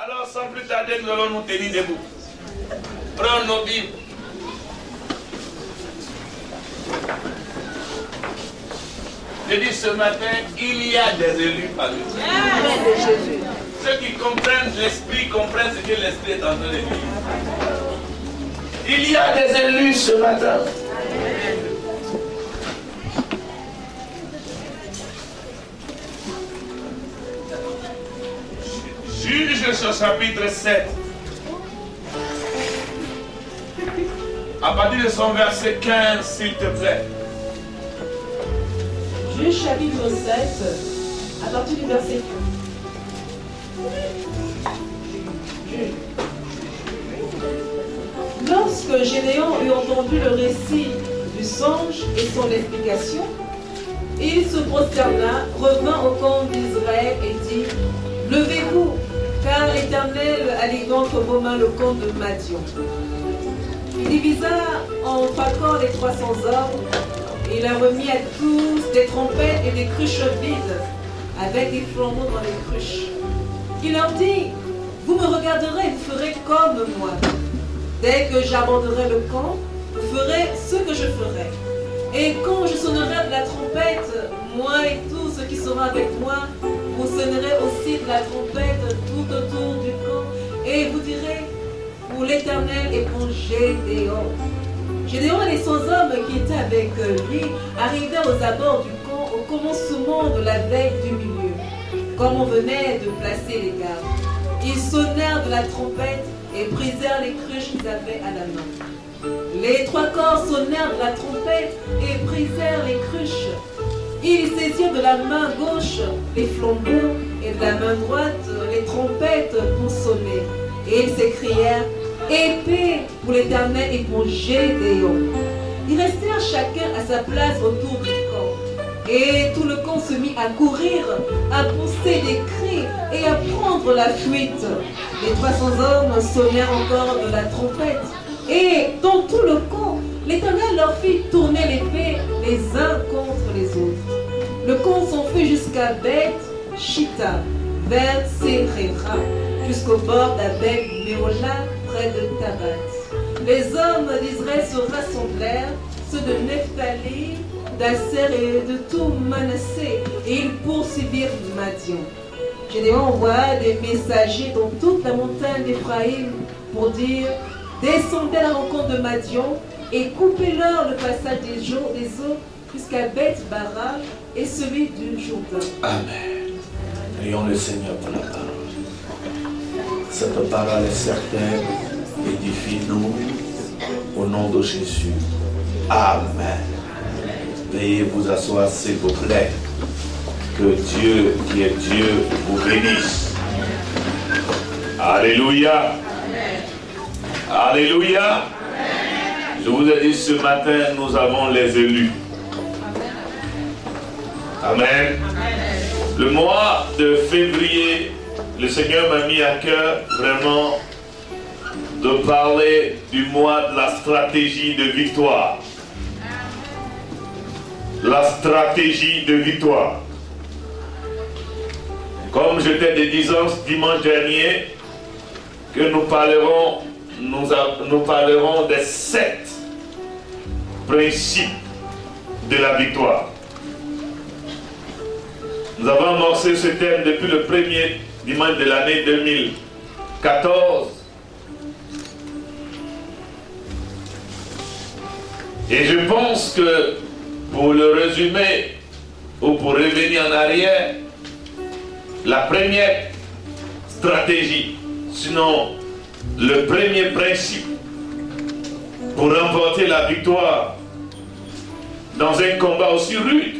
Alors, sans plus tarder, nous allons nous tenir debout. Prenons nos Bibles. Je dis ce matin, il y a des élus parmi nous. Ceux qui comprennent l'esprit comprennent ce que l'esprit est en train de dire. Il y a des élus ce matin. Juge ce chapitre 7. À partir de son verset 15, s'il te plaît. Juge chapitre 7, à partir du verset 15. Lorsque Gédéon eut entendu le récit du songe et son explication, il se prosterna, revint au camp d'Israël et dit: Levez-vous, car l'Éternel a livré entre vos mains le camp de Madian. Il divisa en 3 camps les 300 hommes, et il a remis à tous des trompettes et des cruches vides, avec des flambeaux dans les cruches. Il leur dit: Vous me regarderez, vous ferez comme moi. Dès que j'aborderai le camp, vous ferez ce que je ferai. Et quand je sonnerai de la trompette, moi et tous ceux qui seront avec moi, vous sonnerez aussi de la trompette tout autour du camp, et vous direz: Pour l'Éternel et pour Gédéon. Gédéon et les 100 hommes qui étaient avec lui arrivèrent aux abords du camp au commencement de la veille du milieu, comme on venait de placer les gardes. Ils sonnèrent de la trompette et brisèrent les cruches qu'ils avaient à la main. Les 3 corps sonnèrent de la trompette et brisèrent les cruches. Ils saisirent de la main gauche les flambeaux et de la main droite les trompettes pour sonner. Et ils s'écrièrent: Épée pour l'Éternel et pour Gédéon. Ils restèrent chacun à sa place autour du camp. Et tout le camp se mit à courir, à pousser des cris et à prendre la fuite. Les 300 hommes sonnèrent encore de la trompette. Et dans tout le camp, l'Éternel leur fit tourner l'épée les uns contre les autres. Le camp s'enfuit jusqu'à Beth-Shitta, vers Serera, jusqu'au bord d'Abel-Méola, près de Tabat. Les hommes d'Israël se rassemblèrent, ceux de Nephtali, d'Asser et de tout Manassé, et ils poursuivirent Madian. Gédéon envoya des messagers dans toute la montagne d'Éphraïm pour dire: Descendez à la rencontre de Madian et coupez-leur le passage des eaux jusqu'à Beth-Bara et celui du Jourdain. Amen. Prions le Seigneur pour la parole. Cette parole est certaine, édifie-nous au nom de Jésus. Amen. Veuillez vous asseoir s'il vous plaît. Que Dieu qui est Dieu vous bénisse. Alléluia. Alléluia. Je vous ai dit ce matin, nous avons les élus. Amen. Le mois de février, le Seigneur m'a mis à cœur vraiment de parler du mois de la stratégie de victoire. La stratégie de victoire. Comme je t'ai dit dimanche dernier, que nous parlerons des 7 principes de la victoire. Nous avons amorcé ce thème depuis le premier dimanche de l'année 2014. Et je pense que pour le résumer ou pour revenir en arrière, la première stratégie, sinon le premier principe pour remporter la victoire dans un combat aussi rude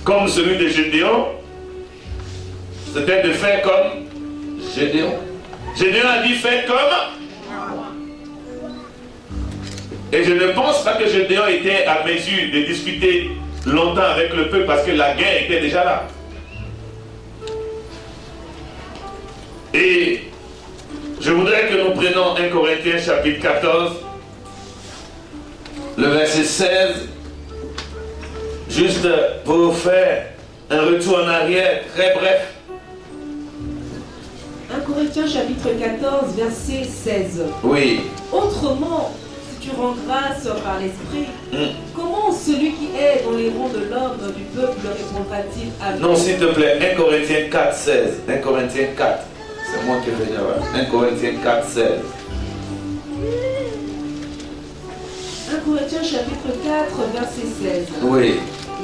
comme celui de Gédéon, c'était de faire comme Gédéon. Gédéon a dit: faites comme. Et je ne pense pas que Gédéon était à mesure de discuter longtemps avec le peuple parce que la guerre était déjà là. Et je voudrais que nous prenions 1 Corinthiens chapitre 14, le verset 16, juste pour faire un retour en arrière très bref. 1 Corinthiens chapitre 14, verset 16. Oui. Autrement, si tu rends grâce par l'Esprit, comment celui qui est dans les rangs de l'homme du peuple répondra-t-il à Non, s'il te plaît, 1 Corinthiens 4, 16. 1 Corinthiens 4. C'est moi qui vais dire. 1 Corinthiens 4, 16. 1 Corinthiens chapitre 4, verset 16. Oui.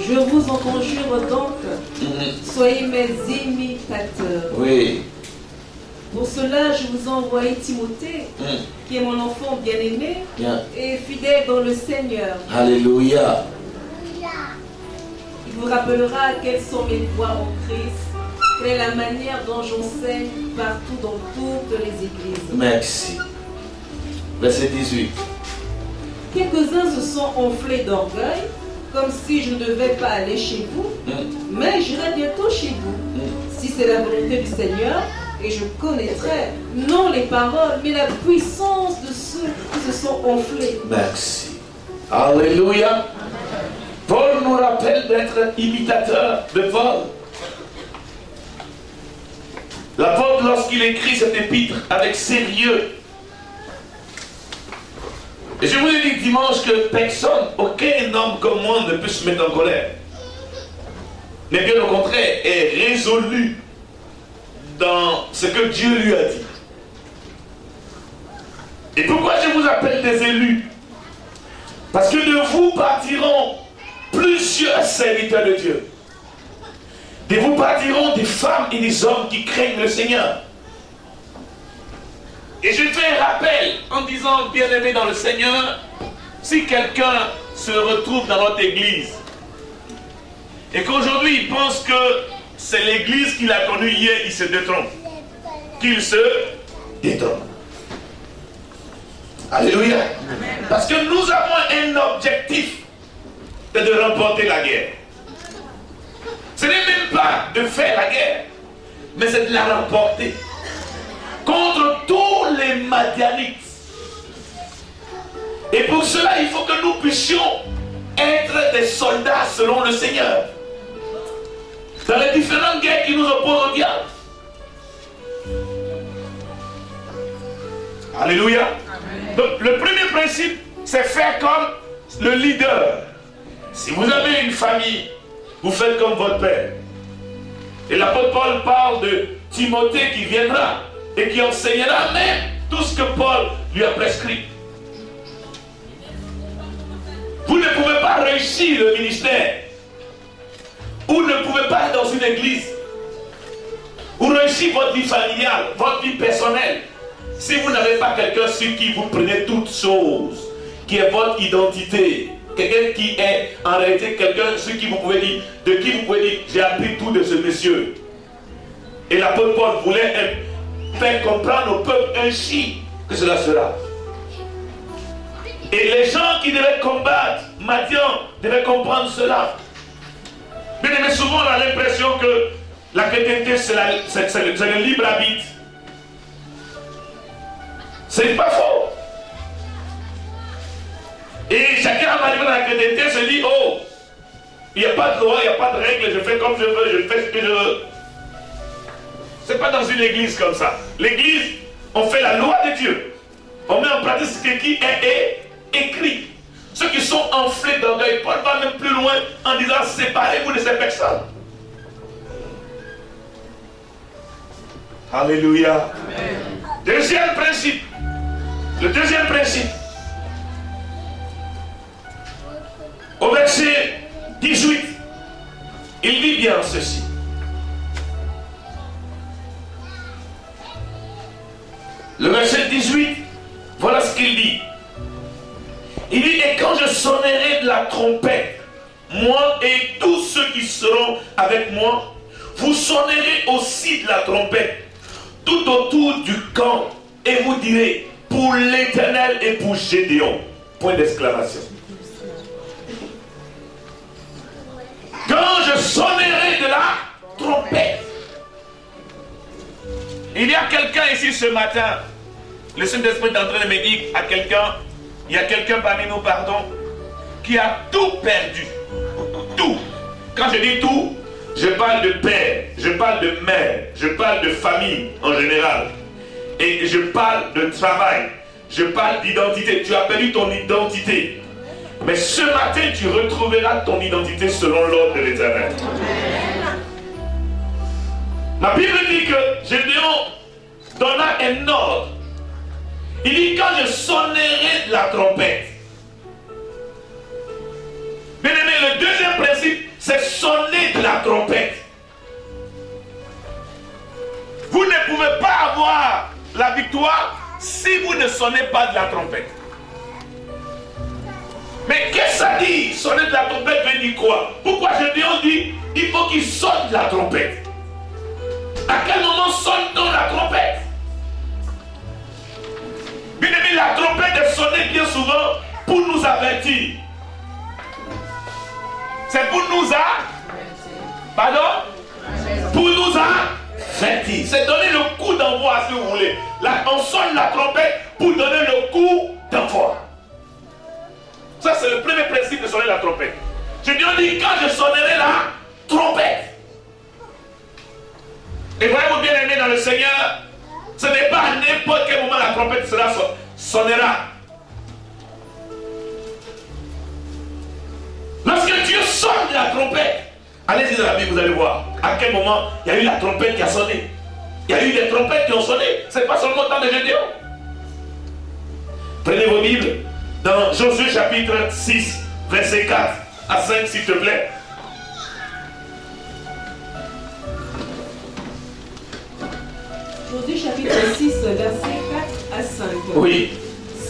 Je vous en conjure donc, soyez mes imitateurs. Oui. Pour cela, je vous ai envoyé Timothée, qui est mon enfant bien-aimé et fidèle dans le Seigneur. Alléluia. Il vous rappellera quelles sont mes voies en Christ, quelle est la manière dont j'enseigne partout dans toutes les églises. Merci. Verset 18. Quelques-uns se sont enflés d'orgueil, comme si je ne devais pas aller chez vous, mais j'irai bientôt chez vous, si c'est la volonté du Seigneur, et je connaîtrai non les paroles, mais la puissance de ceux qui se sont enflés. Merci. Alléluia. Paul nous rappelle d'être imitateur de Paul. L'apôtre, lorsqu'il écrit cette épître avec sérieux, et je vous ai dit dimanche que personne, aucun homme comme moi ne peut se mettre en colère. Mais bien au contraire, est résolu dans ce que Dieu lui a dit. Et pourquoi je vous appelle des élus? Parce que de vous partiront plusieurs serviteurs de Dieu. De vous partiront des femmes et des hommes qui craignent le Seigneur. Et je fais un rappel en disant, bien-aimé dans le Seigneur, si quelqu'un se retrouve dans notre église et qu'aujourd'hui il pense que c'est l'église qu'il a connue hier, il se détrompe. Qu'il se détrompe. Alléluia. Amen. Parce que nous avons un objectif, c'est de remporter la guerre. Ce n'est même pas de faire la guerre, mais c'est de la remporter. Contre tous les Madianites. Et pour cela, il faut que nous puissions être des soldats selon le Seigneur. Dans les différentes guerres qui nous opposent au diable. Alléluia. Amen. Donc le premier principe, c'est faire comme le leader. Si vous avez une famille, vous faites comme votre père. Et l'apôtre Paul parle de Timothée qui viendra et qui enseignera même tout ce que Paul lui a prescrit. Vous ne pouvez pas réussir le ministère. Vous ne pouvez pas être dans une église. Vous réussissez votre vie familiale, votre vie personnelle. Si vous n'avez pas quelqu'un sur qui vous prenez toutes choses, qui est votre identité, quelqu'un qui est en réalité quelqu'un sur qui vous pouvez dire, de qui vous pouvez dire, j'ai appris tout de ce monsieur. Et l'apôtre Paul voulait faire comprendre au peuple ainsi que cela sera. Et les gens qui devaient combattre Madian devaient comprendre cela. Mais souvent on a l'impression que la chrétienté c'est le libre arbitre. C'est pas faux. Et chacun arrivé dans la chrétienté se dit, oh, il n'y a pas de loi, il n'y a pas de règle, je fais comme je veux, je fais ce que je veux. C'est pas dans une église comme ça. L'église, on fait la loi de Dieu. On met en pratique ce qui est écrit. Ceux qui sont enflés d'orgueil, Paul va même plus loin en disant, séparez-vous de ces personnes. Alléluia. Amen. Deuxième principe. Le deuxième principe. Au verset 18, il dit bien ceci. Le verset 18, voilà ce qu'il dit. Il dit, et quand je sonnerai de la trompette, moi et tous ceux qui seront avec moi, vous sonnerez aussi de la trompette, tout autour du camp, et vous direz, pour l'Éternel et pour Gédéon. Point d'exclamation. Quand je sonnerai de la trompette. Il y a quelqu'un ici ce matin, le Saint-Esprit est en train de me dire à quelqu'un, il y a quelqu'un parmi nous, pardon, qui a tout perdu. Tout. Quand je dis tout, Je parle de père, je parle de mère, je parle de famille en général. Et je parle de travail, je parle d'identité. Tu as perdu ton identité. Mais ce matin, tu retrouveras ton identité selon l'ordre de l'Éternel. Ma Bible dit que Gédéon donna un ordre. Il dit quand je sonnerai de la trompette. Bien aimé, le deuxième principe, c'est sonner de la trompette. Vous ne pouvez pas avoir la victoire si vous ne sonnez pas de la trompette. Mais qu'est-ce que ça dit? Sonner de la trompette veut dire quoi? Pourquoi Gédéon dit il faut qu'il sonne de la trompette? À quel moment sonne-t-on la trompette? Bien aimé, la trompette est sonnée bien souvent pour nous avertir. C'est pour nous Pardon? Pour nous avertir. C'est donner le coup d'envoi si vous voulez. Là, on sonne la trompette pour donner le coup d'envoi. Ça, c'est le premier principe de sonner la trompette. Je dis quand je sonnerai la trompette. Et voyez-vous bien aimé dans le Seigneur, ce n'est pas à n'importe quel moment la trompette sonnera. Lorsque Dieu sonne la trompette, allez-y dans la Bible, vous allez voir à quel moment il y a eu la trompette qui a sonné. Il y a eu des trompettes qui ont sonné. Ce n'est pas seulement le temps de Gédéon. Prenez vos Bibles dans Josué chapitre 6, verset 4 à 5, s'il te plaît. Josué chapitre 6, verset 4 à 5. Oui.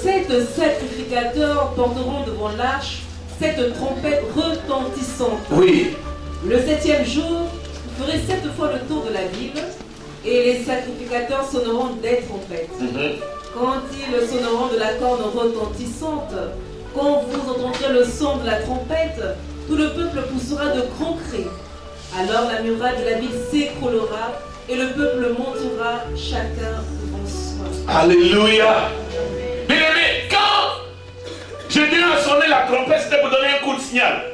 7 sacrificateurs porteront devant l'arche cette trompette retentissante. Oui. Le 7e jour, vous ferez 7 fois le tour de la ville et les sacrificateurs sonneront des trompettes. Quand ils sonneront de la corne retentissante, quand vous entendrez le son de la trompette, tout le peuple poussera de grands cris. Alors la muraille de la ville s'écroulera et le peuple montera chacun devant soi. Alléluia. Bien aimé, quand Gédéon a sonné la trompette, c'était pour donner un coup de signal.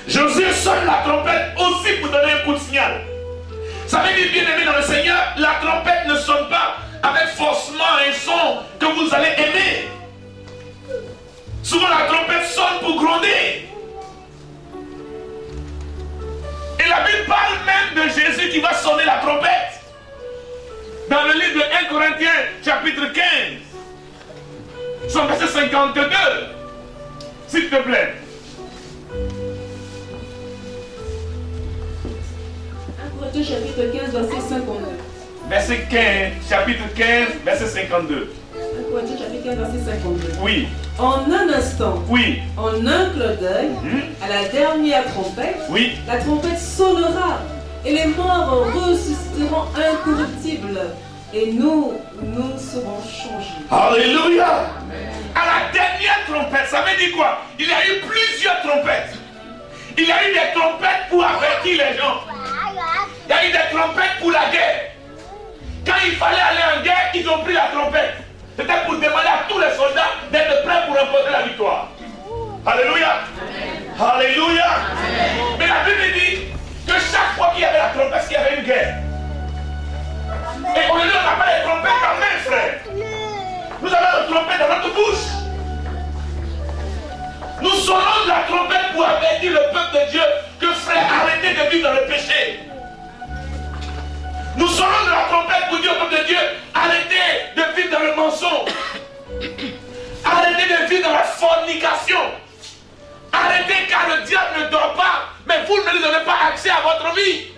Josué sonne la trompette aussi pour donner un coup de signal. Ça veut dire, bien aimé dans le Seigneur, la trompette ne sonne pas avec forcément un son que vous allez aimer. Souvent la trompette sonne pour gronder. Et la Bible parle même de Jésus qui va sonner la trompette. Dans le livre de 1 Corinthiens, chapitre 15, son verset 52, s'il te plaît. 1 Corinthiens, chapitre 15, verset 52. Verset 15, chapitre 15, verset 52. 1 Corinthiens, chapitre 15, verset 52. Oui. En un instant, Oui. en un clin d'œil, à la dernière trompette, Oui. la trompette sonnera et les morts ressusciteront incorruptibles et nous serons changés. Alléluia. À la dernière trompette, ça veut dire quoi? Il y a eu plusieurs trompettes. Il y a eu des trompettes pour avertir les gens. Il y a eu des trompettes pour la guerre. Quand il fallait aller en guerre, ils ont pris la trompette. C'était pour demander à tous les soldats d'être prêts pour remporter la victoire. Alléluia. Alléluia. Mais la Bible dit que chaque fois qu'il y avait la trompette, il y avait une guerre. Et aujourd'hui, on n'a pas les trompettes quand même, frère. Nous avons la trompette dans notre bouche. Nous sonnons de la trompette pour avertir le peuple de Dieu que, frère, arrêtez de vivre dans le péché. Nous sonnons de la trompette pour dire au peuple de Dieu, arrêtez de vivre dans le mensonge. Arrêtez de vivre dans la fornication. Arrêtez car le diable ne dort pas, mais vous ne lui donnez pas accès à votre vie.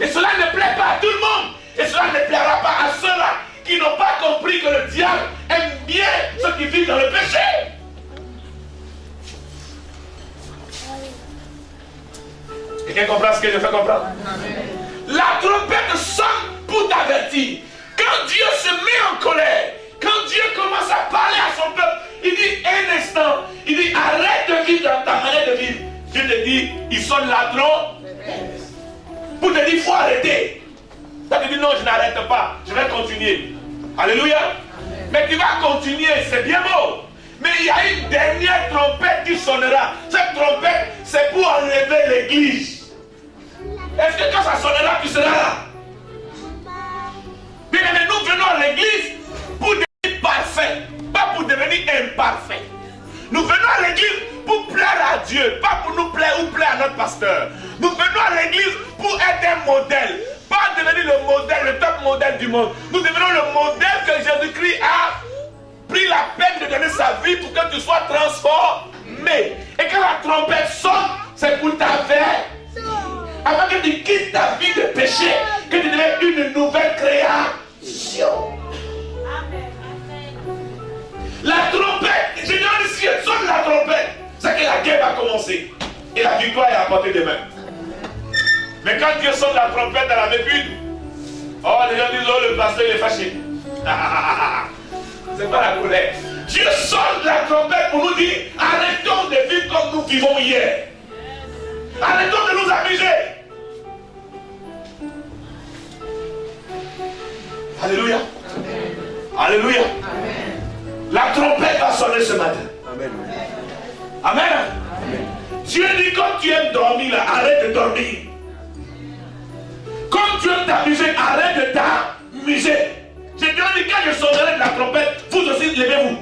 Et cela ne plaît pas à tout le monde. Et cela ne plaira pas à ceux-là qui n'ont pas compris que le diable aime bien ceux qui vivent dans le péché. Quelqu'un comprend ce que je fais comprendre? La trompette sonne pour t'avertir. Quand Dieu se met en colère, quand Dieu commence à parler à son peuple, il dit un instant, il dit arrête de vivre dans ta manière de vivre. Dieu te dit, il sonne la trompette pour te dire, il faut arrêter. Ça te dit non, je n'arrête pas, je vais continuer. Alléluia. Amen. Mais tu vas continuer, c'est bien beau. Mais il y a une dernière trompette qui sonnera. Cette trompette, c'est pour enlever l'église. Est-ce que quand ça sonnera, tu seras là? Bien aimé, nous venons à l'église pour devenir parfaits, pas pour devenir imparfaits. Nous venons à l'église pour plaire à Dieu, pas pour nous plaire ou plaire à notre pasteur. Nous venons à l'église pour être un modèle, pas devenir le modèle, le top modèle du monde. Nous devenons le modèle que Jésus-Christ a pris la peine de donner sa vie pour que tu sois transformé. Et quand la trompette sonne, c'est pour ta vie. Avant que tu quittes ta vie de péché, que tu deviennes une nouvelle création. La trompette, je dis si elle sonne la trompette, c'est que la guerre va commencer. Et la victoire est à portée des mains. Mais quand Dieu sonne la trompette dans la méthode, oh, les gens disent, oh, le pasteur il est fâché. C'est pas la colère. Dieu sonne la trompette pour nous dire, arrêtons de vivre comme nous vivons hier. Arrêtons de nous amuser. Alléluia. Alléluia. La trompette va sonner ce matin. Amen. Amen. Amen. Dieu dit quand tu aimes dormir là, arrête de dormir. Quand tu aimes t'amuser, arrête de t'amuser. J'ai dit quand je sonnerai de la trompette, vous aussi levez-vous.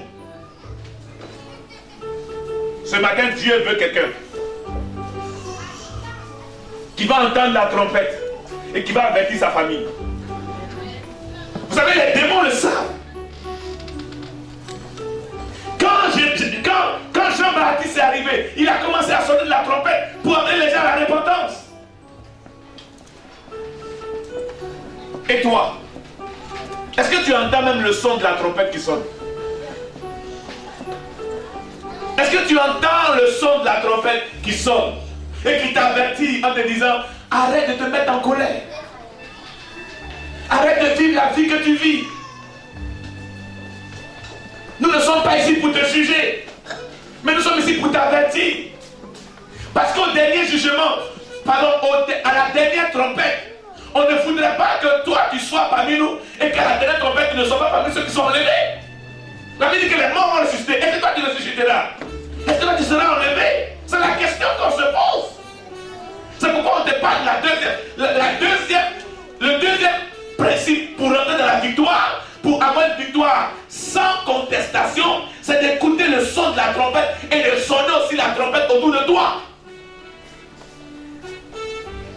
Ce matin, Dieu veut quelqu'un qui va entendre la trompette et qui va avertir sa famille. Vous savez, les démons le savent. Quand Jean-Baptiste est arrivé, il a commencé à sonner de la trompette pour amener les gens à la repentance. Et toi, est-ce que tu entends même le son de la trompette qui sonne? Est-ce que tu entends le son de la trompette qui sonne et qui t'avertit en te disant arrête de te mettre en colère, arrête de vivre la vie que tu vis? Nous ne sommes pas ici pour te juger, mais nous sommes ici pour t'avertir. Parce qu'au dernier jugement, à la dernière trompette, on ne voudrait pas que toi tu sois parmi nous et qu'à la dernière trompette tu ne sois pas parmi ceux qui sont enlevés. La Bible dit que les morts vont ressusciter. Est-ce que toi tu ressusciteras? Est-ce que toi tu seras enlevé? C'est la question qu'on se pose. C'est pourquoi on te parle de le deuxième principe pour entrer dans la victoire. Pour avoir une victoire sans contestation, c'est d'écouter le son de la trompette et de sonner aussi la trompette autour de toi.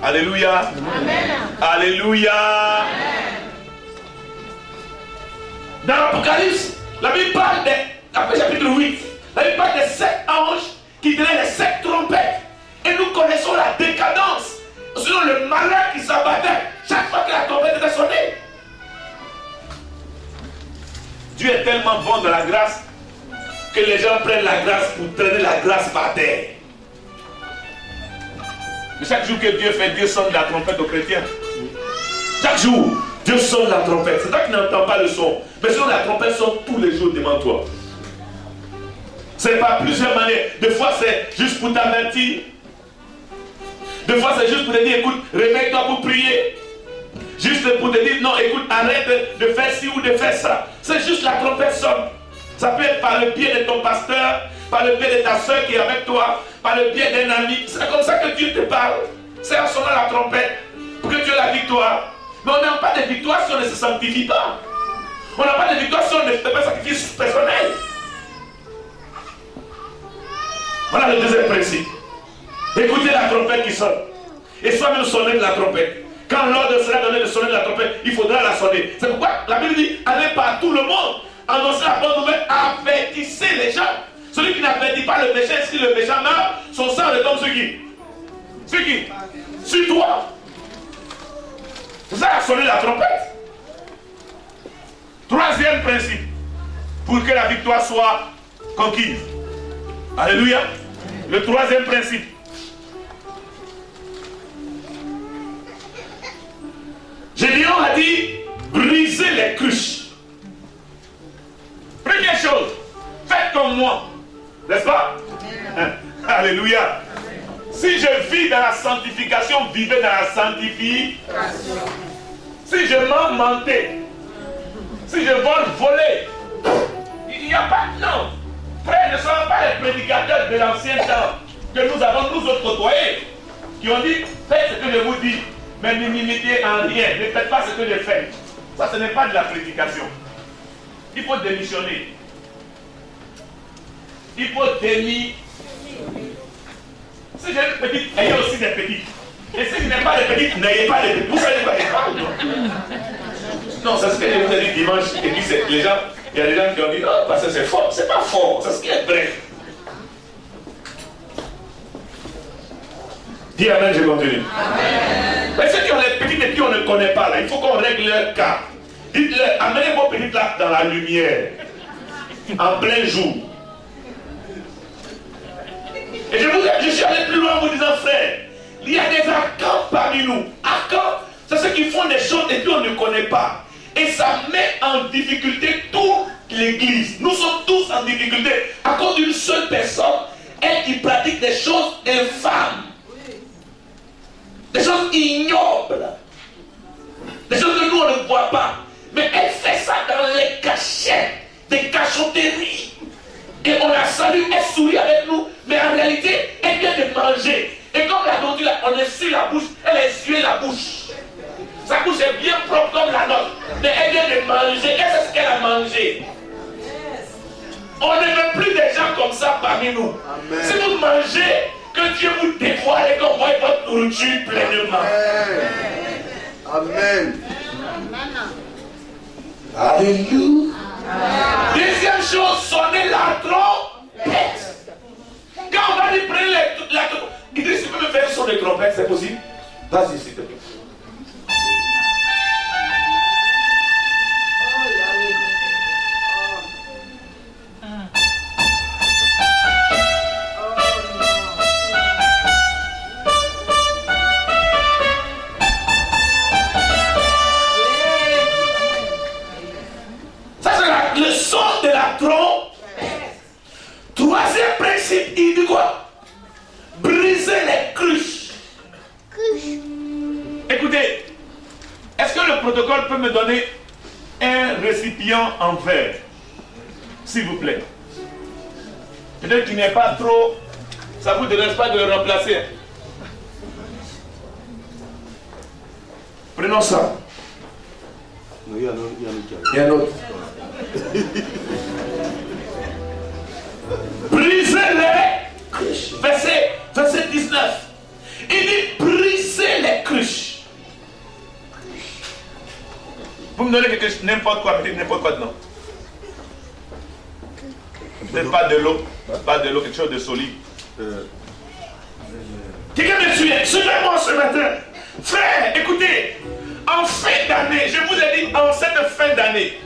Alléluia. Amen. Alléluia. Amen. Dans l'Apocalypse, la Bible parle après chapitre 8, la Bible parle des 7 anges qui tenaient les 7 trompettes. Et nous connaissons la décadence, sinon le malheur qui s'abattait chaque fois que la trompette était sonnée. Dieu est tellement bon dans la grâce que les gens prennent la grâce pour traîner la grâce par terre. Mais chaque jour que Dieu fait, Dieu sonne la trompette aux chrétiens. Chaque jour, Dieu sonne la trompette. C'est toi qui n'entends pas le son. Mais sinon, la trompette sonne tous les jours devant toi. C'est par plusieurs manières. Des fois, c'est juste pour t'avertir. Des fois, c'est juste pour te dire, écoute, réveille-toi pour prier. Juste pour te dire, non, écoute, arrête de faire ci ou de faire ça. C'est juste la trompette sonne. Ça peut être par le biais de ton pasteur, par le biais de ta soeur qui est avec toi, par le biais d'un ami. C'est comme ça que Dieu te parle. C'est en sonnant la trompette pour que tu aies la victoire. Mais on n'a pas de victoire si on ne se sanctifie pas. On n'a pas de victoire si on ne fait pas sacrifice personnel. Voilà le deuxième principe. Écoutez la trompette qui sonne. Et soi-même sonner de la trompette. Quand l'ordre sera donné de sonner de la trompette, il faudra la sonner. C'est pourquoi la Bible dit, allez par tout le monde, annoncez la bonne nouvelle, avertissez les gens. Celui qui n'avertit pas le péché, si le péché meurt, son sang retombe sur qui? Sur qui? Sur toi. C'est ça à sonner la trompette. Troisième principe, pour que la victoire soit conquise. Alléluia. Le troisième principe. Gédéon a dit, brisez les cruches. Première chose, faites comme moi. N'est-ce pas? Alléluia. Si je vis dans la sanctification, vivez dans la sanctification. Si je mens, mentez. Si je vole, volez. Il n'y a pas de non. Frères, ne sommes pas les prédicateurs de l'ancien temps que nous avons nous autres côtoyés. qui ont dit faites ce que je vous dis, mais ne m'imitez en rien, ne faites pas ce que je fais. Ça, ce n'est pas de la prédication. Il faut démissionner. Il faut démissionner. Si j'ai une petite, ayez aussi des petites. Et si vous n'avez pas de petites, n'ayez pas de petites. Vous savez pas les femmes, non, c'est ce que je vous ai dit dimanche. Et puis les gens, il y a des gens qui ont dit oh, parce que c'est fort. C'est pas fort, c'est ce qui est vrai. Dis amen, je continue. Amen. Mais ceux qui ont les petites et qui on ne connaît pas là, il faut qu'on règle leur cas. Dites-leur, amenez vos petites là dans la lumière, en plein jour. Et je suis allé plus loin en vous disant, frère, il y a des arcans parmi nous. Arcans, c'est ceux qui font des choses et puis on ne connaît pas. Et ça met en difficulté toute l'église. Nous sommes tous en difficulté à cause d'une seule personne, elle qui pratique des choses infâmes. Des choses ignobles. Des choses que nous on ne voit pas. Mais elle fait ça dans les cachets, des cachotteries. Et on la salue, elle sourit avec nous, mais en réalité, elle vient de manger. Et comme la donnée là, on essuie la bouche, elle a essuyé la bouche. Sa bouche est bien propre comme la nôtre, mais elle vient de manger. Elle sait ce qu'elle a mangé. On ne veut plus des gens comme ça parmi nous. Amen. Si vous mangez, que Dieu vous dévoile et qu'on voit votre nourriture pleinement. Amen. Alléluia. Deuxième chose, sonnez la trompette. Quand on va lui prendre la trompette, il dit, si tu peux me faire un son de trompette, c'est possible? Vas-y, s'il te plaît. Le son de la trompette. Troisième principe, il dit quoi? Briser les cruches. Écoutez, est-ce que le protocole peut me donner un récipient en verre? S'il vous plaît. Peut-être qu'il n'est pas trop, ça vous dérange pas de le remplacer. Prenons ça. Il y a un autre. Brisez les cruches. Verset 19. Il dit brisez les cruches. Vous me donnez quelque chose, n'importe quoi, n'importe quoi, non. Peut-être pas de l'eau, quelque chose de solide. Quelqu'un me suit, suivez-moi ce matin. Frère, écoutez, en fin d'année, je vous ai dit, en cette fin d'année,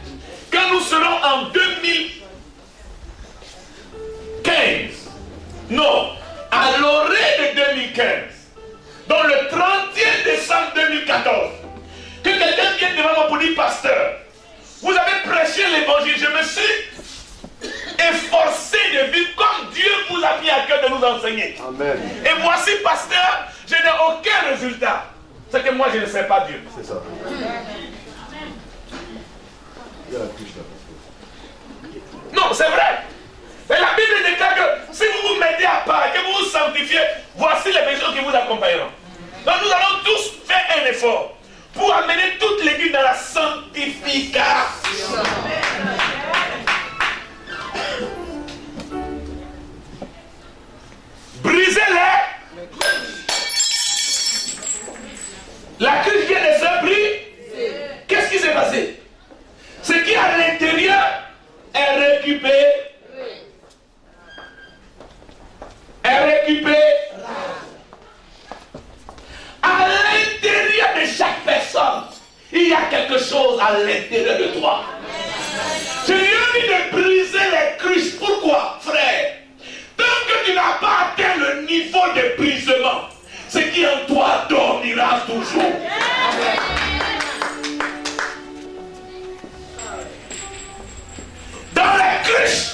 quand nous serons en 2015, non, à l'orée de 2015, dans le 31 décembre 2014, que quelqu'un vienne devant moi pour dire, pasteur, vous avez prêché l'évangile, je me suis efforcé de vivre comme Dieu vous a mis à cœur de nous enseigner. Amen. Et voici, pasteur, je n'ai aucun résultat. C'est que moi, je ne sais pas Dieu. C'est ça. Il y a la cruche là. Non, c'est vrai. Mais la Bible déclare que si vous vous mettez à part, que vous vous sanctifiez, voici les personnes qui vous accompagneront. Donc nous allons tous faire un effort pour amener toute l'église dans la sanctification. Brisez-les. La cruche vient de se briser. Qu'est-ce qui s'est passé? Ce qui est à l'intérieur est récupéré. À l'intérieur de chaque personne, il y a quelque chose à l'intérieur de toi. Je lui ai dit de briser les cruches. Pourquoi, frère? Tant que tu n'as pas atteint le niveau de brisement, ce qui en toi dormira toujours. Dans les cruches,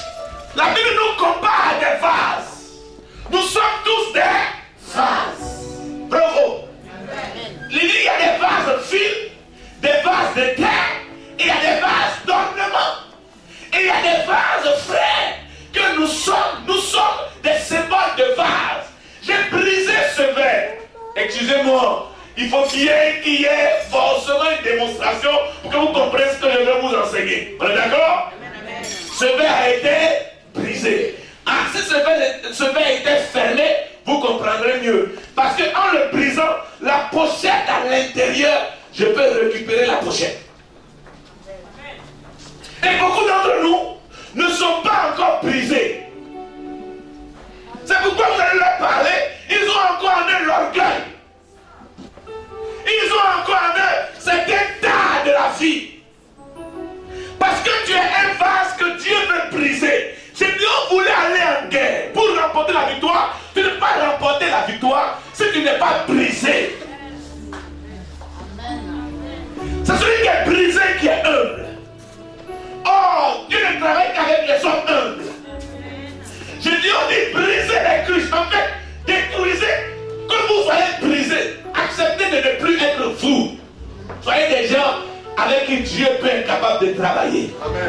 la Bible nous compare à des vases. Nous sommes tous des vases. Bravo. Il dit il y a des vases fils, des vases de terre, et il y a des vases d'ornement. Et il y a des vases, frères, que nous sommes des symboles de vases. J'ai brisé ce verre. Et Excusez-moi, il faut qu'il y ait forcément une démonstration pour que vous compreniez ce que je vais vous enseigner. On est d'accord? Ce verre a été brisé. Ah, si ce verre était fermé, vous comprendrez mieux. Parce qu'en le brisant, la pochette à l'intérieur, je peux récupérer la pochette. Et beaucoup d'entre nous ne sont pas encore brisés. C'est pourquoi vous allez leur parler, ils ont encore en eux l'orgueil. Ils ont encore en eux cet état de la vie. Parce que tu es un vase que Dieu veut briser. Si Dieu voulait aller en guerre pour remporter la victoire, tu ne peux pas remporter la victoire si tu n'es pas brisé. C'est celui qui est brisé qui est humble. Or, Dieu ne travaille qu'avec les hommes humbles. Je dis, on dit briser les cruches. En fait, détruisez. Quand vous soyez brisés, acceptez de ne plus être vous. Soyez des gens avec qui Dieu peut être capable de travailler. Amen.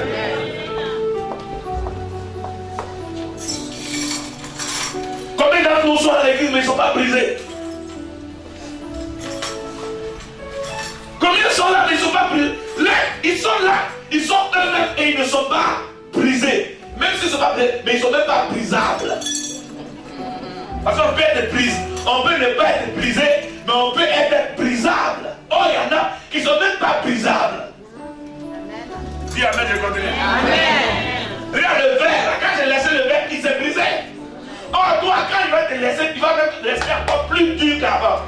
Combien d'entre nous sont à l'église mais ils ne sont pas brisés? Combien sont là mais ils ne sont pas brisés? Là, ils sont là, ils sont eux-mêmes et ils ne sont pas brisés. Même s'ils ne sont pas brisés, mais ils ne sont même pas brisables. Parce qu'on peut être brisé, on peut ne pas être brisé, mais on peut être brisable. Oh, il y en a qui ne sont même pas brisables. Dis amen, je continue. Amen. Regarde le verre, quand j'ai laissé le verre, il s'est brisé. Oh, toi, quand il va te laisser, il va même te laisser encore plus dur qu'avant.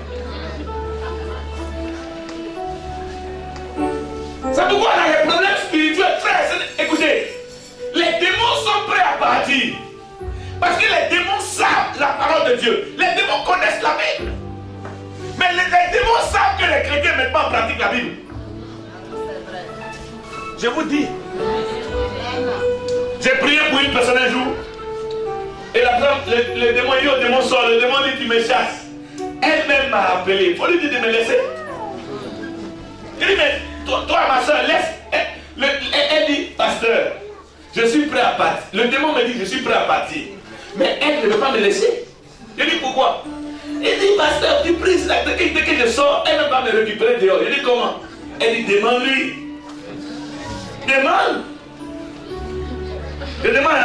C'est pourquoi dans les problèmes spirituels, frère, écoutez, les démons sont prêts à partir. Parce que les démons savent la parole de Dieu. Les démons connaissent la Bible. Mais les démons savent que les chrétiens ne mettent pas en pratique la Bible. Je vous dis. J'ai prié pour une personne un jour. Et la personne, le démon dit au démon sort. Le démon dit tu me chasses. Elle-même m'a appelé. Il faut lui dire de me laisser. Il dit mais toi ma soeur, laisse. Elle dit pasteur, je suis prêt à partir. Le démon me dit je suis prêt à partir. Mais elle ne veut pas me laisser. Je dis pourquoi? Il dit pasteur, tu pries là, dès que je sors, elle ne va me récupérer dehors. Je dis comment? Elle dit demande-lui. Demande. Je demande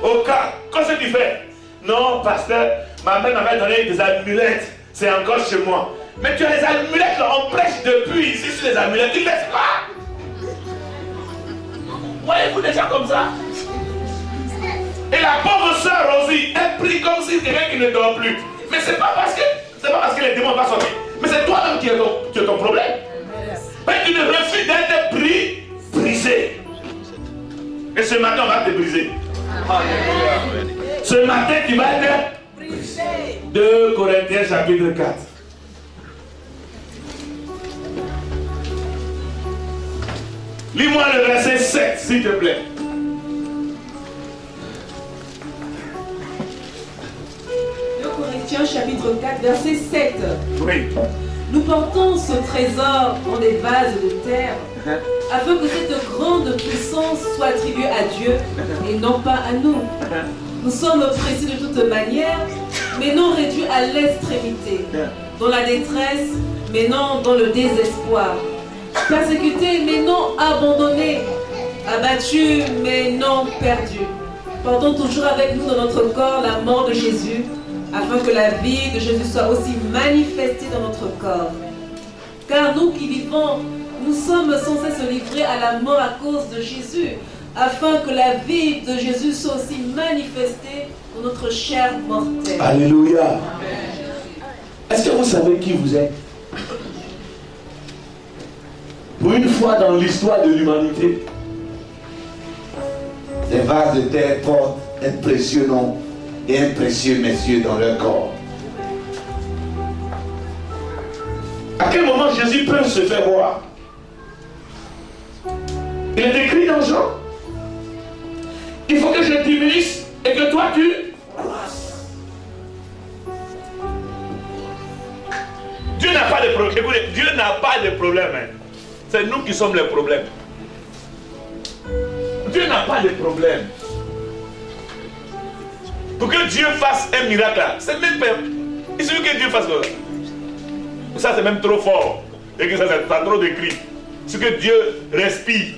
au cas, qu'est-ce que tu fais? Non, pasteur, ma mère m'avait donné des amulettes. C'est encore chez moi. Mais tu as les amulettes là, on prêche depuis ici sur les amulettes. Tu laisses pas. Voyez-vous des gens comme ça? Et la pauvre sœur Rosie, elle prie comme si quelqu'un qui ne dort plus. Mais c'est pas parce que les démons vont sortir. Mais c'est toi-même qui est ton problème. Mais tu ne refuses d'être brisé. Et ce matin, on va te briser. Ce matin, tu vas être brisé. 2 Corinthiens chapitre 4. Lis-moi le verset 7, s'il te plaît. Corinthiens chapitre 4, verset 7. Oui. Nous portons ce trésor dans des vases de terre, afin que cette grande puissance soit attribuée à Dieu et non pas à nous. Nous sommes oppressés de toute manière, mais non réduits à l'extrémité, dans la détresse, mais non dans le désespoir, persécutés, mais non abandonnés, abattus, mais non perdus. Portons toujours avec nous dans notre corps la mort de Jésus, afin que la vie de Jésus soit aussi manifestée dans notre corps. Car nous qui vivons, nous sommes sans cesse livrés à la mort à cause de Jésus, afin que la vie de Jésus soit aussi manifestée dans notre chair mortelle. Alléluia. Est-ce que vous savez qui vous êtes? Pour une fois dans l'histoire de l'humanité, les vases de terre portent un précieux nom et un précieux monsieur dans leur corps. à quel moment Jésus peut se faire voir? Il est écrit dans Jean. Il faut que je diminuisse et que toi tu croisses. Dieu n'a pas de problème. Écoutez, Dieu n'a pas de problème. Hein. C'est nous qui sommes les problèmes. Dieu n'a pas de problème. Pour que Dieu fasse un miracle, c'est même pas. Il suffit que Dieu fasse quoi? Ça c'est même trop fort. Et que ça a trop de cris. Ce que Dieu respire,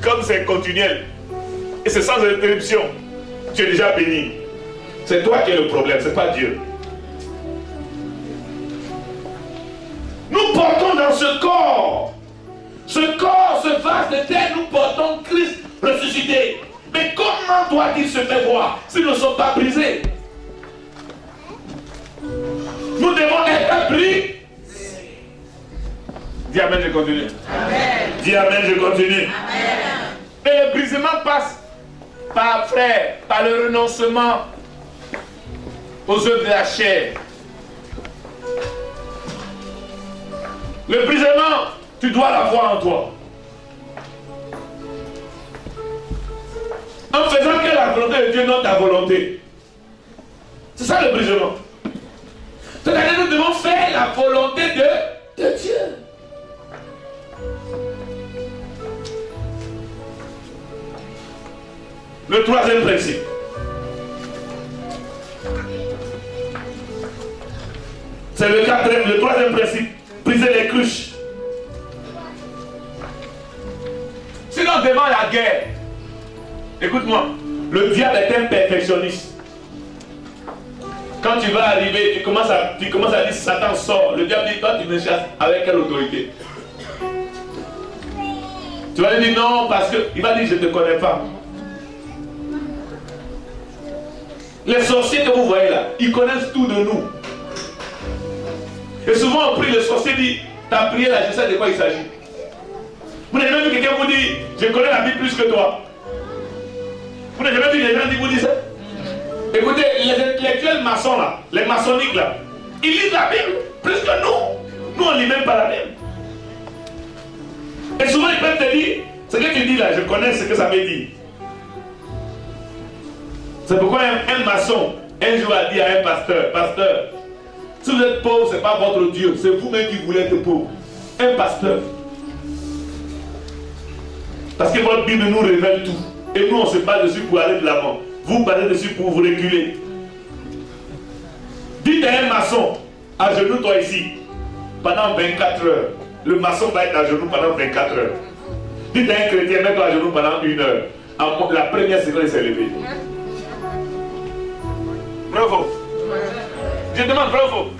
comme c'est continuel, et c'est sans interruption, tu es déjà béni. C'est toi qui es le problème, c'est pas Dieu. Nous portons dans ce corps, ce vase de terre, nous portons Christ ressuscité. Mais comment doit-il se faire voir s'ils ne sont pas brisés? Nous devons être brisés. Dis Amen, je continue. Amen. Dis Amen, je continue. Amen. Et le brisement passe par, frère, par le renoncement aux œuvres de la chair. Le brisement, tu dois l'avoir en toi. En faisant que la volonté de Dieu, non ta volonté. C'est ça le brisement. C'est-à-dire que nous devons faire la volonté de Dieu. Le troisième principe. C'est le troisième principe. Briser les cruches. Sinon, devant la guerre, écoute-moi, le diable est un perfectionniste. Quand tu vas arriver, tu commences à dire Satan sort. Le diable dit, toi tu me chasses avec quelle autorité? Tu vas lui dire non, parce qu'il va dire je ne te connais pas. Les sorciers que vous voyez là, ils connaissent tout de nous. Et souvent on prie, le sorcier dit, t'as prié là, je sais de quoi il s'agit. Vous n'avez jamais vu quelqu'un vous dire, je connais la Bible plus que toi. Vous n'avez jamais vu les gens qui vous disent ça? Écoutez, les intellectuels maçons là, les maçonniques là, ils lisent la Bible plus que nous. Nous on ne lit même pas la Bible. Et souvent ils peuvent te dire, ce que tu dis là, je connais ce que ça veut dire. C'est pourquoi un maçon, un jour a dit à un pasteur, pasteur, si vous êtes pauvre, ce n'est pas votre Dieu, c'est vous-même qui voulez être pauvre. Un pasteur. Parce que votre Bible nous révèle tout. Et nous, on se base dessus pour aller de l'avant. Vous basez dessus pour vous reculer. Dites à un maçon, à genoux toi ici, pendant 24 heures. Le maçon va être à genoux pendant 24 heures. Dites à un chrétien, mets-toi à genoux pendant 1 heure. La première seconde, il s'est levé. Bravo. Je demande bravo.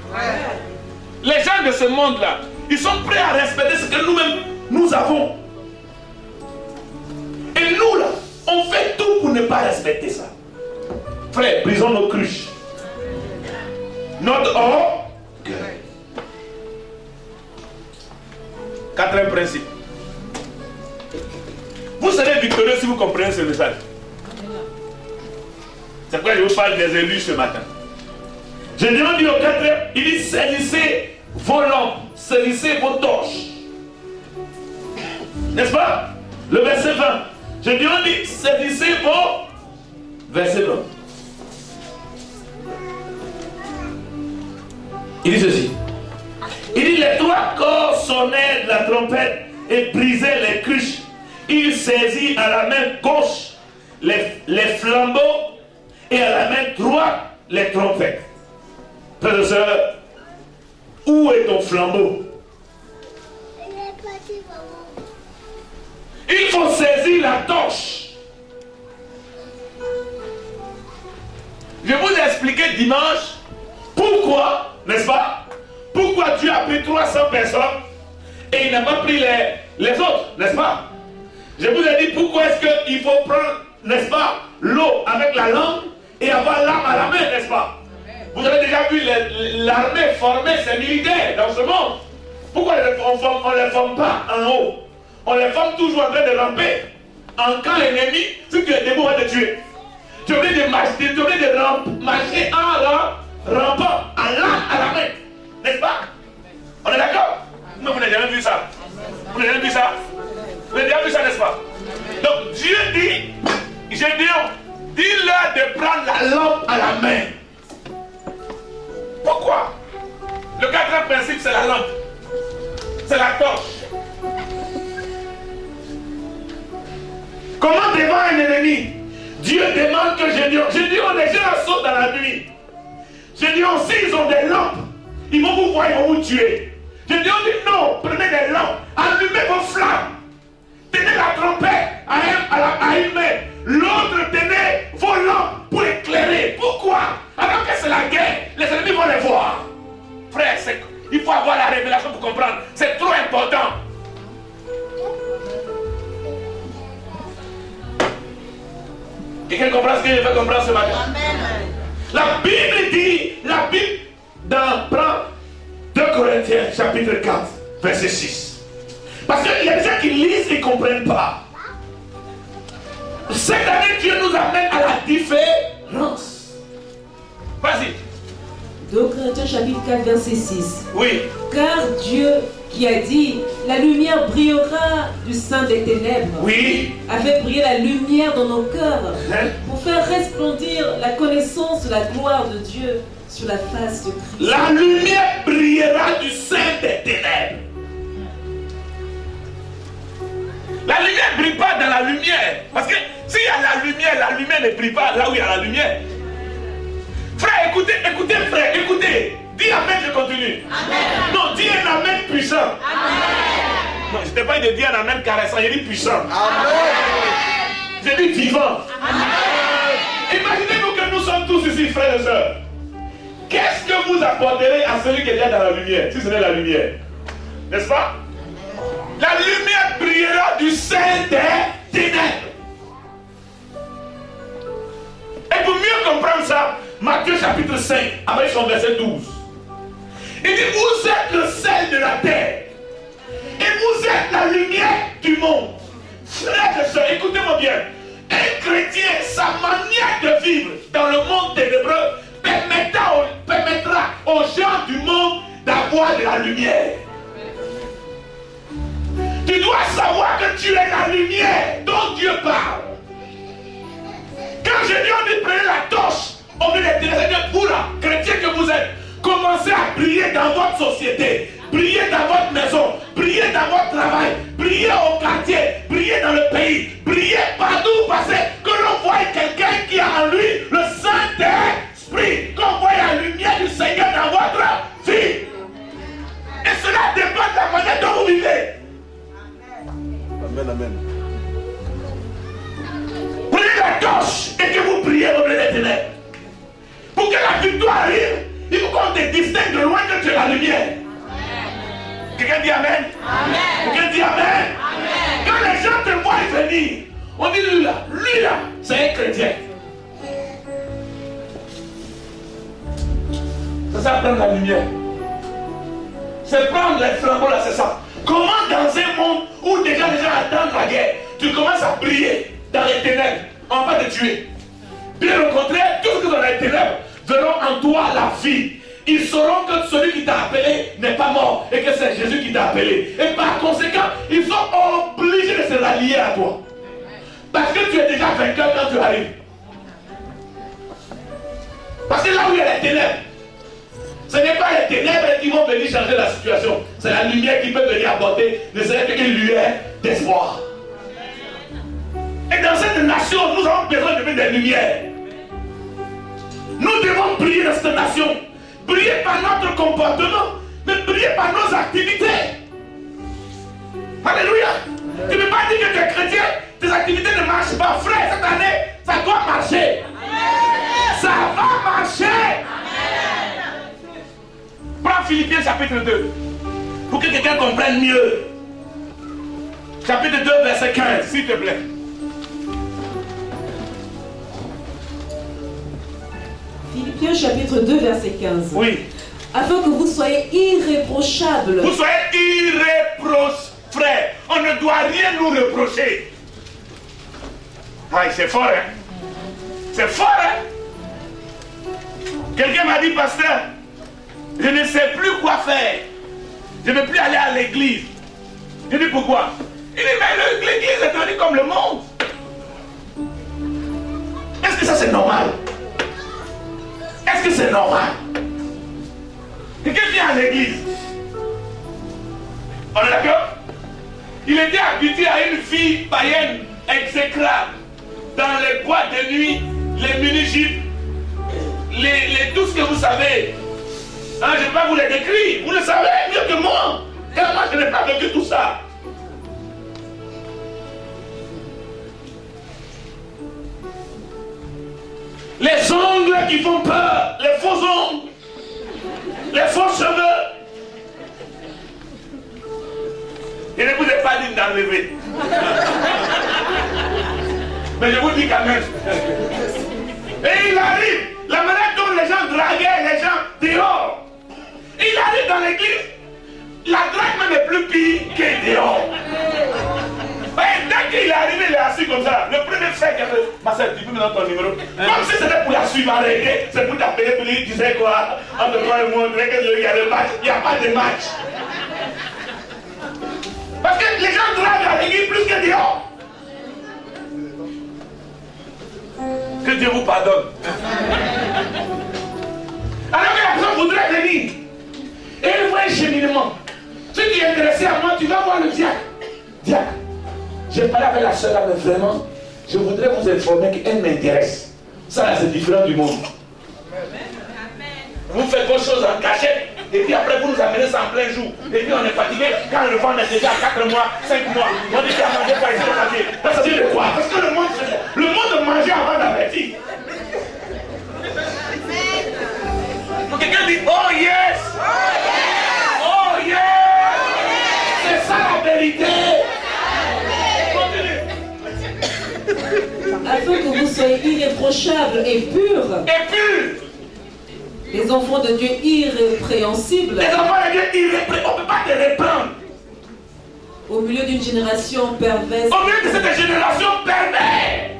Les gens de ce monde-là, ils sont prêts à respecter ce que nous-mêmes, nous avons. Et nous, là, on fait tout pour ne pas respecter ça. Frère, brisons nos cruches. Notre or. Quatrième principe. Vous serez victorieux si vous comprenez ce message. C'est pourquoi je vous parle des élus ce matin. Je demande au quatrième, il dit saisissez vos lampes, saisissez vos torches. N'est-ce pas? Le verset 20. Je demande, saisissez vos verset 20. Il dit ceci. Il dit les 3 corps sonnaient de la trompette et brisaient les cruches. Il saisit à la main gauche les flambeaux et à la main droite les trompettes. Frères et sœurs, où est ton flambeau? Il faut saisir la torche. Je vous ai expliqué dimanche pourquoi, n'est-ce pas? Pourquoi Dieu a pris 300 personnes et il n'a pas pris les autres, n'est-ce pas? Je vous ai dit pourquoi est-ce qu'il faut prendre, n'est-ce pas, l'eau avec la langue et avoir l'arme à la main, n'est-ce pas? Vous avez déjà vu l'armée former ses militaires dans ce monde. Pourquoi on ne les forme pas en haut? On les forme toujours en train de ramper. En camp ennemi, si tu es debout, on va te tuer. Tu es obligé de marcher en rampant, en l'arme à la main. N'est-ce pas? On est d'accord? Mais vous n'avez jamais vu ça. Vous n'avez jamais vu ça? Vous n'avez jamais vu ça, n'est-ce pas? Donc Dieu dit, dis-leur de prendre la lampe à la main. Pourquoi? Le quatrième principe, c'est la lampe. C'est la torche. Comment devant un ennemi, Dieu demande que Gédéon, les gens sautent dans la nuit. Gédéon, s'ils ont des lampes, ils vont vous voir, ils vont vous tuer. Gédéon dit non, prenez des lampes, allumez vos flammes. Tenez la trompette à une main, l'autre tenez vos lampes pour éclairer. Pourquoi? Alors que c'est la guerre, les ennemis vont les voir. Frère, il faut avoir la révélation pour comprendre. C'est trop important. Quelqu'un comprend ce que je veux comprendre ce matin? Amen. La Bible dit, prends 2 Corinthiens chapitre 4, verset 6. Parce qu'il y a des gens qui lisent et ne comprennent pas. Cette année, Dieu nous amène à la différence. Vas-y. 2 Corinthiens chapitre 4 verset 6. Oui. Car Dieu qui a dit la lumière brillera du sein des ténèbres, Oui. a fait briller la lumière dans nos cœurs Hein? pour faire resplendir la connaissance de la gloire de Dieu sur la face de Christ. La lumière brillera du sein des ténèbres. La lumière ne brille pas dans la lumière. Parce que s'il y a la lumière ne brille pas là où il y a la lumière. Frère, écoutez, frère, écoutez. Dis amen, je continue. Amen. Non, dis un amen puissant. Amen. Non, je ne t'ai pas dit de dire un amen caressant, j'ai dit puissant. Amen. J'ai dit vivant. Amen. Imaginez-vous que nous sommes tous ici, frères et sœurs. Qu'est-ce que vous apporterez à celui qui est déjà dans la lumière, si ce n'est la lumière? N'est-ce pas? La lumière brillera du sein des ténèbres. Et pour mieux comprendre ça, Matthieu chapitre 5, avec son verset 12. Il dit, vous êtes le sel de la terre. Et vous êtes la lumière du monde. Frères et sœurs, écoutez-moi bien. Un chrétien, sa manière de vivre dans le monde ténébreux permettra aux gens du monde d'avoir de la lumière. Tu dois savoir que tu es la lumière dont Dieu parle. Quand Jésus dit prenez la torche au milieu des ténèbres, vous là, chrétiens que vous êtes, commencez à briller dans votre société, briller dans votre maison, briller dans votre travail, briller au quartier, briller dans le pays, briller partout où vous passez, que l'on voie quelqu'un qui a en lui le Saint-Esprit, qu'on voie la lumière du Seigneur dans votre vie. Et cela dépend de la manière dont vous vivez. Amen, amen. Prenez la torche et que vous priez au milieu des ténèbres. Pour que la victoire arrive, il faut qu'on te distingue de loin que tu es la lumière. Quelqu'un dit amen? Amen. Quelqu'un dit amen? Amen. Quand les gens te voient venir, on dit lui là, c'est un chrétien. C'est ça, prendre la lumière. C'est prendre les flambeaux là, c'est ça. Comment dans un monde où déjà les gens attendent la guerre, tu commences à briller dans les ténèbres, on va te tuer. Bien au contraire, tous ceux qui sont dans les ténèbres verront en toi la vie. Ils sauront que celui qui t'a appelé n'est pas mort et que c'est Jésus qui t'a appelé. Et par conséquent, ils sont obligés de se rallier à toi. Parce que tu es déjà vainqueur quand tu arrives. Parce que là où il y a les ténèbres, ce n'est pas les ténèbres qui vont venir changer la situation. C'est la lumière qui peut venir apporter ne serait qu'une lueur d'espoir. Et dans cette nation, nous avons besoin de mettre des lumières. Nous devons briller dans cette nation. Briller par notre comportement, mais briller par nos activités. Alléluia. Tu ne peux pas dire que tu es chrétien, tes activités ne marchent pas. Frère, cette année, ça doit marcher. Ça va marcher. Prends Philippiens chapitre 2. Pour que quelqu'un comprenne mieux. Chapitre 2, verset 15, s'il te plaît. Philippiens chapitre 2 verset 15. Oui. Afin que vous soyez irréprochables. Vous soyez irréprochables, frère. On ne doit rien nous reprocher. Aïe, c'est fort, hein? C'est fort, hein? Quelqu'un m'a dit, pasteur, je ne sais plus quoi faire. Je ne veux plus aller à l'église. Je dis pourquoi? Il dit, mais l'église est devenue comme le monde. Est-ce que ça c'est normal? Est-ce que c'est normal? Quelqu'un vient à l'église. On est d'accord? Il était habitué à une vie païenne exécrable. Dans les boîtes de nuit, les mini-jeeps, tout ce que vous savez. Hein, je ne vais pas vous les décrire. Vous le savez mieux que moi. Car moi, je n'ai pas vécu tout ça. Les ongles qui font peur, les faux ongles, les faux cheveux. Je ne vous ai pas dit d'enlever. Mais je vous dis quand même. Et il arrive, la manière dont les gens draguaient les gens dehors. Il arrive dans l'église, la drague même est plus pire que dehors. Et dès qu'il est arrivé, il est assis comme ça. Le premier frère qui a fait, ma soeur, tu peux me donner ton numéro? Comme si c'était pour la suivre en réalité, c'est pour t'appeler, pour lui, tu sais quoi, entre toi et moi, il y a le match, il n'y a pas de match. Parce que les gens draguent à l'église plus que dehors. Que Dieu vous pardonne. Alors que la personne voudrait venir. Et il voit un cheminement. Si tu es intéressé à moi, tu vas voir le diacre. Diacre, j'ai parlé avec la soeur là, mais vraiment, je voudrais vous informer qu'elle m'intéresse. Ça là, c'est différent du monde. Vous faites vos choses en cachette, et puis après vous nous amenez ça en plein jour. Et puis on est fatigué, quand le vent est déjà à 4 mois, 5 mois, on dit qu'il a mangé pas ici, on dit, ça veut dire de quoi? Parce que le monde mangeait avant d'avertir. Donc quelqu'un dit, oh yes! Oh yes! C'est ça la vérité! Afin que vous soyez irréprochables et purs. Et purs! Les enfants de Dieu irrépréhensibles. Les enfants de Dieu irrépréhensibles, on ne peut pas te reprendre. Au milieu d'une génération perverse. Au milieu de cette génération perverse.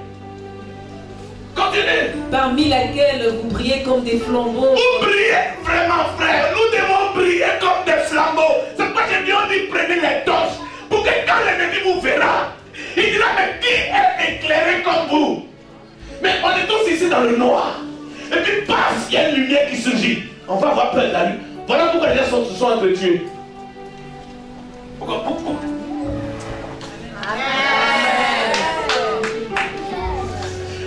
Continuez. Parmi laquelle vous brillez comme des flambeaux. Vous brillez vraiment, frère. Nous devons briller comme des flambeaux. C'est pourquoi j'ai bien dit prenez les torches. Pour que quand l'ennemi vous verra, il dira mais qui est éclairé comme vous? Mais on est tous ici dans le noir. Et puis paf, il y a une lumière qui surgit. On va avoir peur de la lumière. Voilà pourquoi les gens se sont entretués. Pourquoi?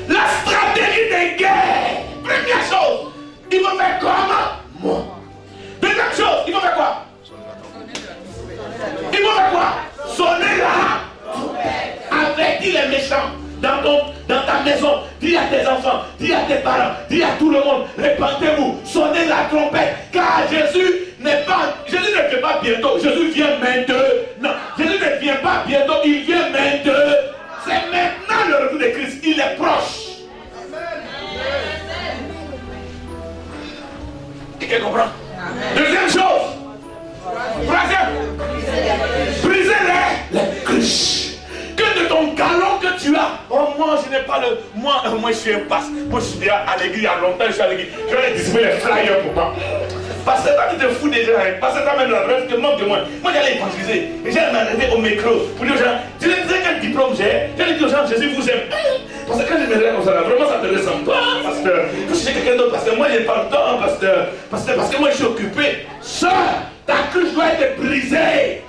La stratégie des guerres. Première chose, il faut faire comme moi. Deuxième chose, il faut faire quoi? Il faut faire quoi? Sonner là. Avertis les méchants dans ta maison. Dis à tes enfants, dis à tes parents, dis à tout le monde. Répentez-vous, sonnez la trompette. Car Jésus ne vient pas bientôt. Jésus vient maintenant. Non, Jésus ne vient pas bientôt. Il vient maintenant. C'est maintenant le retour de Christ. Il est proche. Quelqu'un comprend? Deuxième chose. Troisième. Brisez les cruches. Que de ton galon que tu as. Oh, moi, je n'ai pas le. Moi, je suis un passe. Moi, je suis déjà à l'église il y a longtemps. Je suis à l'église. Je vais distribuer les flyers pour toi. Parce que toi, tu te fous déjà. Parce que toi, même l'adresse te manque de moi. Moi, j'allais évangéliser. Et j'allais m'arrêter au micro pour dire aux gens, tu sais quel diplôme j'ai? J'allais dire aux gens, Jésus vous aime. Parce que quand je me réveille comme ça, vraiment, ça te ressemble pas. Parce que faut chercher quelqu'un d'autre. Parce que moi, j'ai pas le temps. Parce que moi, je suis occupé. Ça, ta cruche doit être brisée.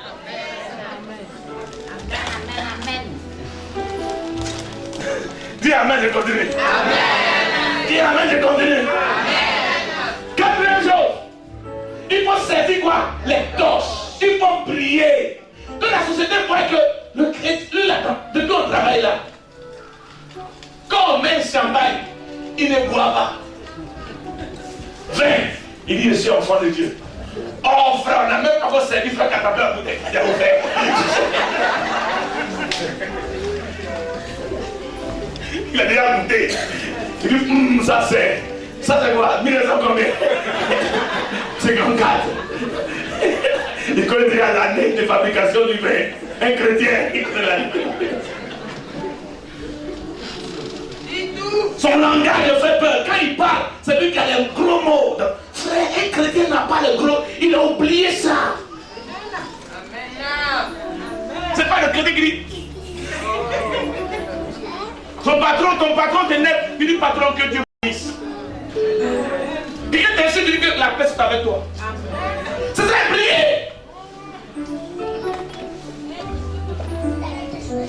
Dis amen, je continue. Amen. Dis amen, je continue. Amen. Quatrième chose, il faut servir quoi? Les torches. Il faut prier. Que la société voit que le chrétien, depuis on travaille là, quand on met le champagne, il ne boit pas. Viens, il dit je suis enfant de Dieu. Oh frère, on n'a même pas encore servi, frère, quand t'as pris la bouteille. Il a ouvert. Il a déjà goûté. Il dit, ça c'est quoi? 1900 combien? 54. Il connaît déjà l'année de fabrication du vin. Un chrétien, il connaît l'année. Son langage fait peur. Quand il parle, c'est lui qui a les gros mots. Frère, un chrétien n'a pas le gros. Il a oublié ça. C'est pas le chrétien qui dit. Ton patron t'énerve, il dit patron que Dieu bénisse. Quelqu'un t'insulte, il dit que la paix c'est avec toi. C'est ça, prier.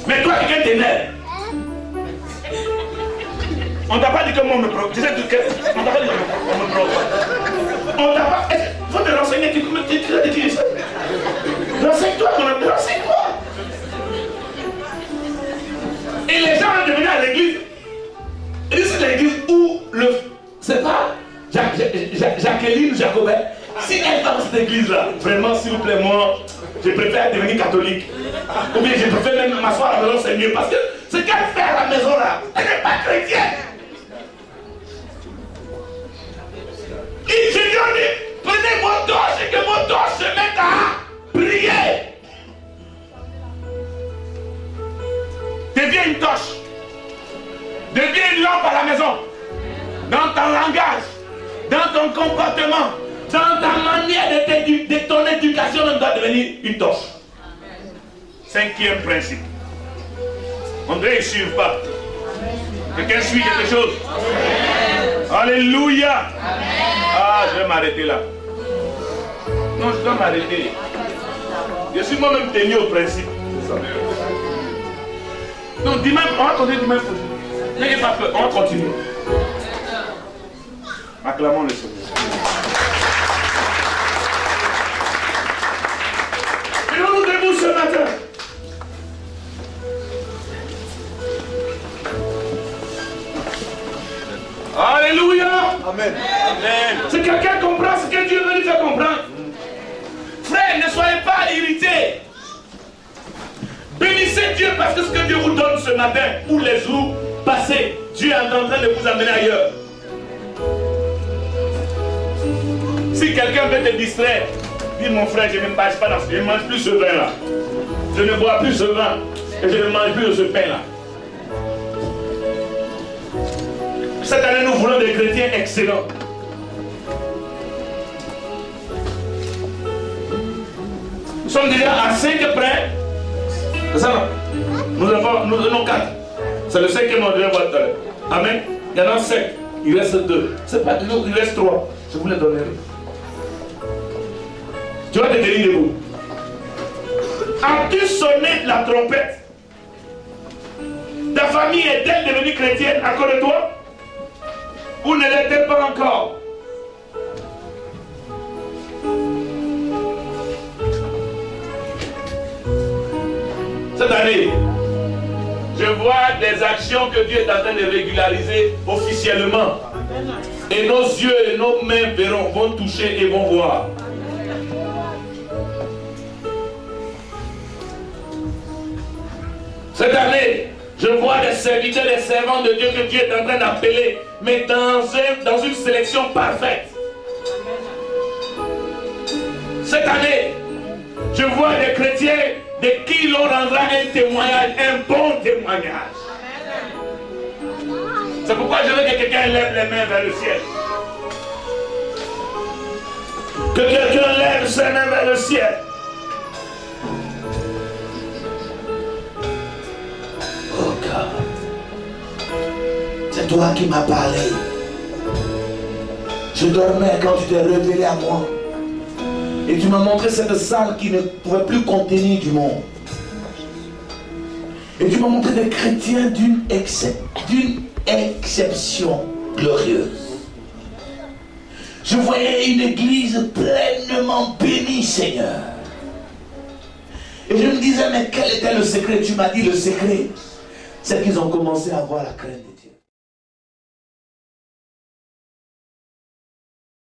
Mais toi, quelqu'un t'énerve. On t'a pas dit que moi on me provoque. Tu sais que on t'a pas dit qu'on me provoque. On t'a pas. te renseigner, tu as dit ça. Renseigne-toi, mon ami, renseigne-toi. Et les gens vont devenir à l'église. Et c'est l'église où le. C'est pas Jacqueline Jacobin. Si elle va dans cette église-là, vraiment, s'il vous plaît, moi, je préfère devenir catholique. Ou bien je préfère même m'asseoir à la maison, c'est mieux. Parce que ce qu'elle fait à la maison là, elle n'est pas chrétienne. Et je lui ai dit, prenez mon torche et que mon torche se mette à prier. Deviens une torche. Deviens une lampe à la maison. Dans ton langage, dans ton comportement, dans ta manière de ton éducation, on doit devenir une torche. Cinquième principe. On ne ne suit pas. Quelqu'un suit quelque chose? Alléluia. Ah, je vais m'arrêter là. Non, je dois m'arrêter. Je suis moi-même tenu au principe. Donc dimanche, on va continuer dimanche prochain. N'ayez pas peur, on va continuer. Acclamons le Seigneur. Et on nous debout ce matin. Alléluia. Amen. Amen. Si quelqu'un comprend ce que Dieu veut lui faire comprendre. Frère, ne soyez pas irrités. Bénissez Dieu parce que ce que Dieu vous donne ce matin ou les jours passés, Dieu est en train de vous amener ailleurs. Si quelqu'un veut te distraire, dis mon frère, je ne mange pas dans ce, je ne mange plus ce vin là. Je ne bois plus ce vin et je ne mange plus de ce pain là. Cette année, nous voulons des chrétiens excellents. Nous sommes déjà à 5 près. C'est ça, non? Nous avons 4. C'est le 5e on devait voir tout à l'heure. Amen. Il y en a 5. Il reste 2. C'est pas nous, il reste 3. Je vous les donnerai. Tu vas te tenir debout. As-tu sonné la trompette? Ta famille est-elle devenue chrétienne à cause de toi? Ou ne l'est-elle pas encore? Cette année, je vois des actions que Dieu est en train de régulariser officiellement. Et nos yeux et nos mains verront, vont toucher et vont voir. Cette année, je vois des serviteurs, des servants de Dieu que Dieu est en train d'appeler, mais dans une sélection parfaite. Cette année, je vois des chrétiens de qui l'on rendra un témoignage, un bon témoignage. C'est pourquoi je veux que quelqu'un lève les mains vers le ciel. Que quelqu'un lève ses mains vers le ciel. Oh God, c'est toi qui m'as parlé. Je dormais quand tu t'es révélé à moi. Et tu m'as montré cette salle qui ne pouvait plus contenir du monde. Et tu m'as montré des chrétiens d'une exception glorieuse. Je voyais une église pleinement bénie, Seigneur. Et je me disais, mais quel était le secret? Tu m'as dit le secret, c'est qu'ils ont commencé à avoir la crainte de Dieu.